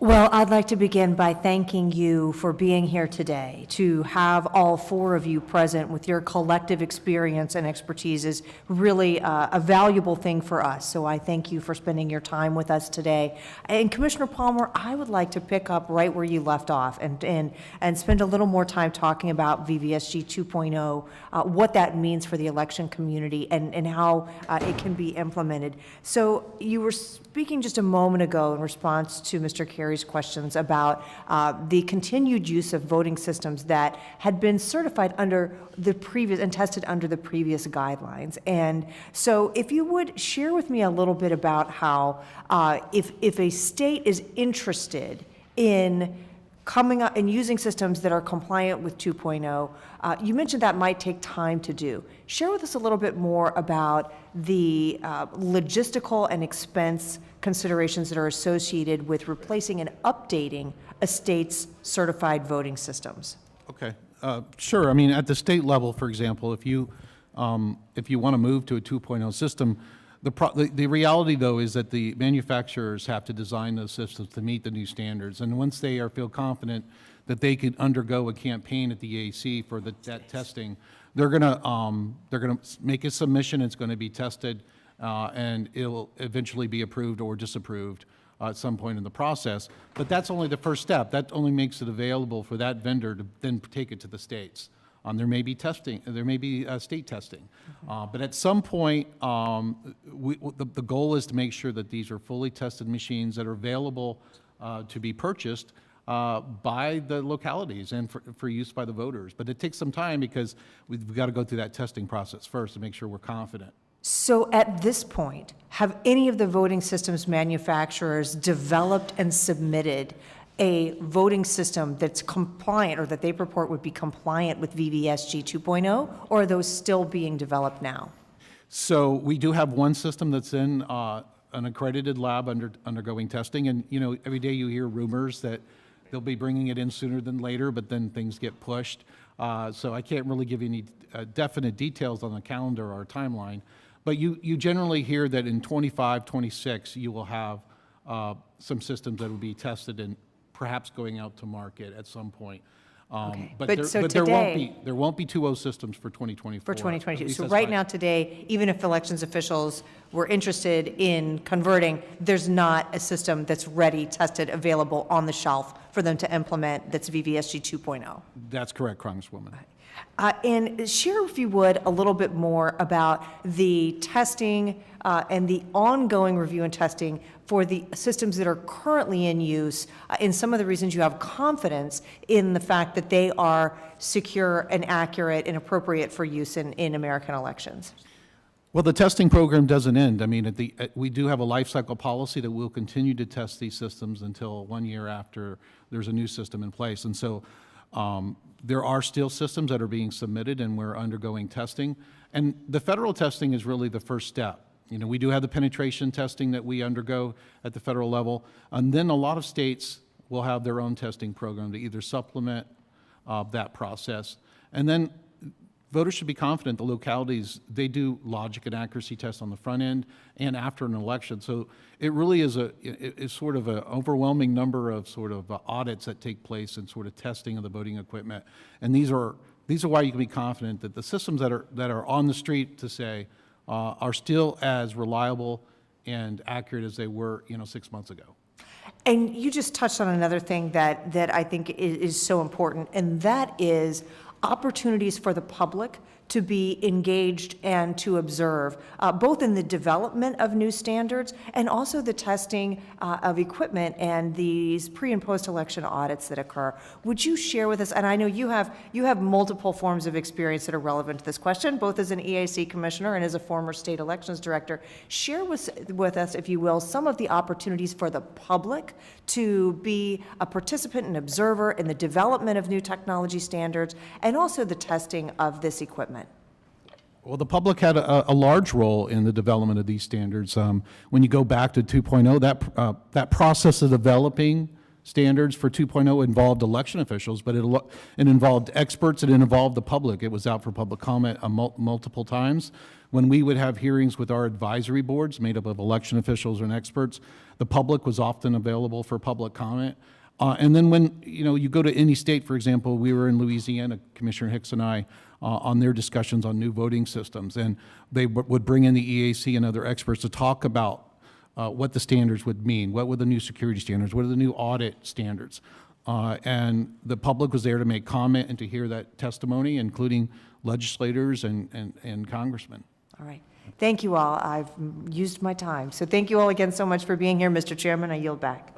Well, I'd like to begin by thanking you for being here today. To have all four of you present with your collective experience and expertise is really a valuable thing for us. So I thank you for spending your time with us today. And Commissioner Palmer, I would like to pick up right where you left off and spend a little more time talking about VVSG 2.0, what that means for the election community and how it can be implemented. So you were speaking just a moment ago in response to Mr. Carey's questions about the continued use of voting systems that had been certified under the previous and tested under the previous guidelines. And so if you would share with me a little bit about how if a state is interested in coming up and using systems that are compliant with 2.0, you mentioned that might take time to do. Share with us a little bit more about the logistical and expense considerations that are associated with replacing and updating a state's certified voting systems. Okay, sure. I mean, at the state level, for example, if you want to move to a 2.0 system, the reality, though, is that the manufacturers have to design those systems to meet the new standards. And once they feel confident that they could undergo a campaign at the EAC for that testing, they're gonna make a submission. It's going to be tested, and it'll eventually be approved or disapproved at some point in the process. But that's only the first step. That only makes it available for that vendor to then take it to the states. There may be testing, there may be state testing. But at some point, the goal is to make sure that these are fully tested machines that are available to be purchased by the localities and for use by the voters. But it takes some time because we've got to go through that testing process first to make sure we're confident. So at this point, have any of the voting systems manufacturers developed and submitted a voting system that's compliant or that they purport would be compliant with VVSG 2.0, or are those still being developed now? So we do have one system that's in an accredited lab undergoing testing, and you know, every day you hear rumors that they'll be bringing it in sooner than later, but then things get pushed. So I can't really give you any definite details on the calendar or timeline, but you generally hear that in 25, 26, you will have some systems that will be tested and perhaps going out to market at some point. Okay. But today, there won't be 2.0 systems for 2024. For 2022. So right now, today, even if elections officials were interested in converting, there's not a system that's ready, tested, available on the shelf for them to implement that's VVSG 2.0. That's correct, Congresswoman. And share, if you would, a little bit more about the testing and the ongoing review and testing for the systems that are currently in use, and some of the reasons you have confidence in the fact that they are secure and accurate and appropriate for use in American elections. Well, the testing program doesn't end. I mean, we do have a life cycle policy that we'll continue to test these systems until 1 year after there's a new system in place. And so there are still systems that are being submitted and we're undergoing testing. And the federal testing is really the first step. You know, we do have the penetration testing that we undergo at the federal level, and then a lot of states will have their own testing program to either supplement that process. And then voters should be confident the localities, they do logic and accuracy tests on the front end and after an election. So it really is it's sort of an overwhelming number of sort of audits that take place and sort of testing of the voting equipment. And these are why you can be confident that the systems that are on the street to say are still as reliable and accurate as they were, 6 months ago. And you just touched on another thing that I think is so important, and that is opportunities for the public to be engaged and to observe, both in the development of new standards and also the testing of equipment and these pre- and post-election audits that occur. Would you share with us, and I know you have multiple forms of experience that are relevant to this question, both as an EAC commissioner and as a former state elections director, share with us, if you will, some of the opportunities for the public to be a participant and observer in the development of new technology standards and also the testing of this equipment. Well, the public had a large role in the development of these standards. When you go back to 2.0, that process of developing standards for 2.0 involved election officials, but it involved experts, it involved the public. It was out for public comment multiple times. When we would have hearings with our advisory boards made up of election officials and experts, the public was often available for public comment. And then when you go to any state, for example, we were in Louisiana, Commissioner Hicks and I, on their discussions on new voting systems, and they would bring in the EAC and other experts to talk about what the standards would mean, what were the new security standards, what are the new audit standards. And the public was there to make comment and to hear that testimony, including legislators and congressmen. All right. Thank you all. I've used my time. So thank you all again so much for being here. Mr. Chairman, I yield back.